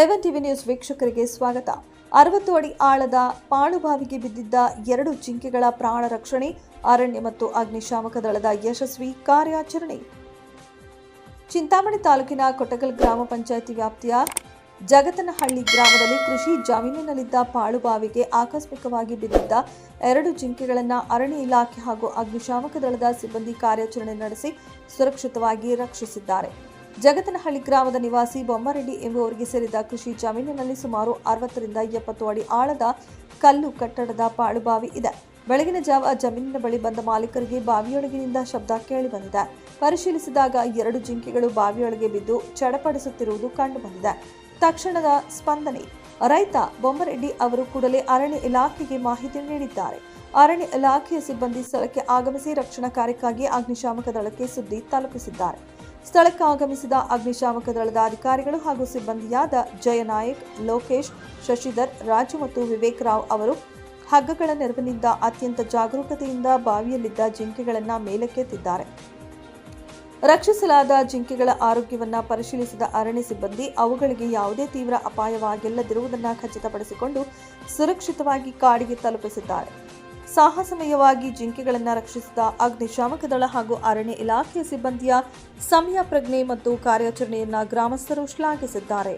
ಎವನ್ TV news ವೀಕ್ಷಕರಿಗೆ ಸ್ವಾಗತ. 60 ಅಡಿ ಆಳದ ಪಾಳುಬಾವಿಗೆ ಬಿದ್ದಿದ್ದ 2 ಜಿಂಕೆಗಳ ಪ್ರಾಣ ರಕ್ಷಣೆ, ಅರಣ್ಯ ಮತ್ತು ಅಗ್ನಿಶಾಮಕ ದಳದ ಯಶಸ್ವಿ ಕಾರ್ಯಾಚರಣೆ. ಚಿಂತಾಮಣಿ ತಾಲೂಕಿನ ಕೊಟ್ಟಗಲ್ ಗ್ರಾಮ ಪಂಚಾಯಿತಿ ವ್ಯಾಪ್ತಿಯ ಜಗತನಹಳ್ಳಿ ಗ್ರಾಮದಲ್ಲಿ ಕೃಷಿ ಜಮೀನಿನಲ್ಲಿದ್ದ ಪಾಳುಬಾವಿಗೆ ಆಕಸ್ಮಿಕವಾಗಿ ಬಿದ್ದಿದ್ದ 2 ಜಿಂಕೆಗಳನ್ನು ಅರಣ್ಯ ಇಲಾಖೆ ಹಾಗೂ ಅಗ್ನಿಶಾಮಕ ದಳದ ಸಿಬ್ಬಂದಿ ಕಾರ್ಯಾಚರಣೆ ನಡೆಸಿ ಸುರಕ್ಷಿತವಾಗಿ ರಕ್ಷಿಸಿದ್ದಾರೆ. ಜಗತನಹಳ್ಳಿ ಗ್ರಾಮದ ನಿವಾಸಿ ಬೊಮ್ಮರೆಡ್ಡಿ ಎಂಬುವರಿಗೆ ಸೇರಿದ ಕೃಷಿ ಜಮೀನಿನಲ್ಲಿ ಸುಮಾರು 60 ರಿಂದ 70 ಅಡಿ ಆಳದ ಕಲ್ಲು ಕಟ್ಟಡದ ಪಾಳುಬಾವಿ ಇದೆ. ಬೆಳಗಿನ ಜಾವ ಜಮೀನಿನ ಬಳಿ ಬಂದ ಮಾಲೀಕರಿಗೆ ಬಾವಿಯೊಳಗಿನಿಂದ ಶಬ್ದ ಕೇಳಿಬಂದಿದೆ. ಪರಿಶೀಲಿಸಿದಾಗ 2 ಜಿಂಕೆಗಳು ಬಾವಿಯೊಳಗೆ ಬಿದ್ದು ಚಡಪಡಿಸುತ್ತಿರುವುದು ಕಂಡುಬಂದಿದೆ. ತಕ್ಷಣದ ಸ್ಪಂದನೆ. ರೈತ ಬೊಮ್ಮರೆಡ್ಡಿ ಅವರು ಕೂಡಲೇ ಅರಣ್ಯ ಇಲಾಖೆಗೆ ಮಾಹಿತಿ ನೀಡಿದ್ದಾರೆ. ಅರಣ್ಯ ಇಲಾಖೆಯ ಸಿಬ್ಬಂದಿ ಸ್ಥಳಕ್ಕೆ ಆಗಮಿಸಿ ರಕ್ಷಣಾ ಕಾರ್ಯಕ್ಕಾಗಿ ಅಗ್ನಿಶಾಮಕ ದಳಕ್ಕೆ ಸುದ್ದಿ ತಲುಪಿಸಿದ್ದಾರೆ. ಸ್ಥಳಕ್ಕೆ ಆಗಮಿಸಿದ ಅಗ್ನಿಶಾಮಕ ದಳದ ಅಧಿಕಾರಿಗಳು ಹಾಗೂ ಸಿಬ್ಬಂದಿಯಾದ ಜಯನಾಯಕ್, ಲೋಕೇಶ್, ಶಶಿಧರ್, ರಾಜು ಮತ್ತು ವಿವೇಕ್ ರಾವ್ ಅವರು ಹಗ್ಗಗಳ ನೆರವಿನಿಂದ ಅತ್ಯಂತ ಜಾಗರೂಕತೆಯಿಂದ ಬಾವಿಯಲ್ಲಿದ್ದ ಜಿಂಕೆಗಳನ್ನು ಮೇಲಕ್ಕೆತ್ತಿದ್ದಾರೆ. ರಕ್ಷಿಸಲಾದ ಜಿಂಕೆಗಳ ಆರೋಗ್ಯವನ್ನು ಪರಿಶೀಲಿಸಿದ ಅರಣ್ಯ ಸಿಬ್ಬಂದಿ ಅವುಗಳಿಗೆ ಯಾವುದೇ ತೀವ್ರ ಅಪಾಯವಾಗಿಲ್ಲದಿರುವುದನ್ನು ಖಚಿತಪಡಿಸಿಕೊಂಡು ಸುರಕ್ಷಿತವಾಗಿ ಕಾಡಿಗೆ ತಲುಪಿಸಿದ್ದಾರೆ. ಸಾಹಸಮಯವಾಗಿ ಜಿಂಕೆಗಳನ್ನು ರಕ್ಷಿಸಿದ ಅಗ್ನಿಶಾಮಕ ದಳ ಹಾಗೂ ಅರಣ್ಯ ಇಲಾಖೆಯ ಸಿಬ್ಬಂದಿಯ ಸಮಯ ಪ್ರಜ್ಞೆ ಮತ್ತು ಕಾರ್ಯಾಚರಣೆಯನ್ನು ಗ್ರಾಮಸ್ಥರು ಶ್ಲಾಘಿಸಿದ್ದಾರೆ.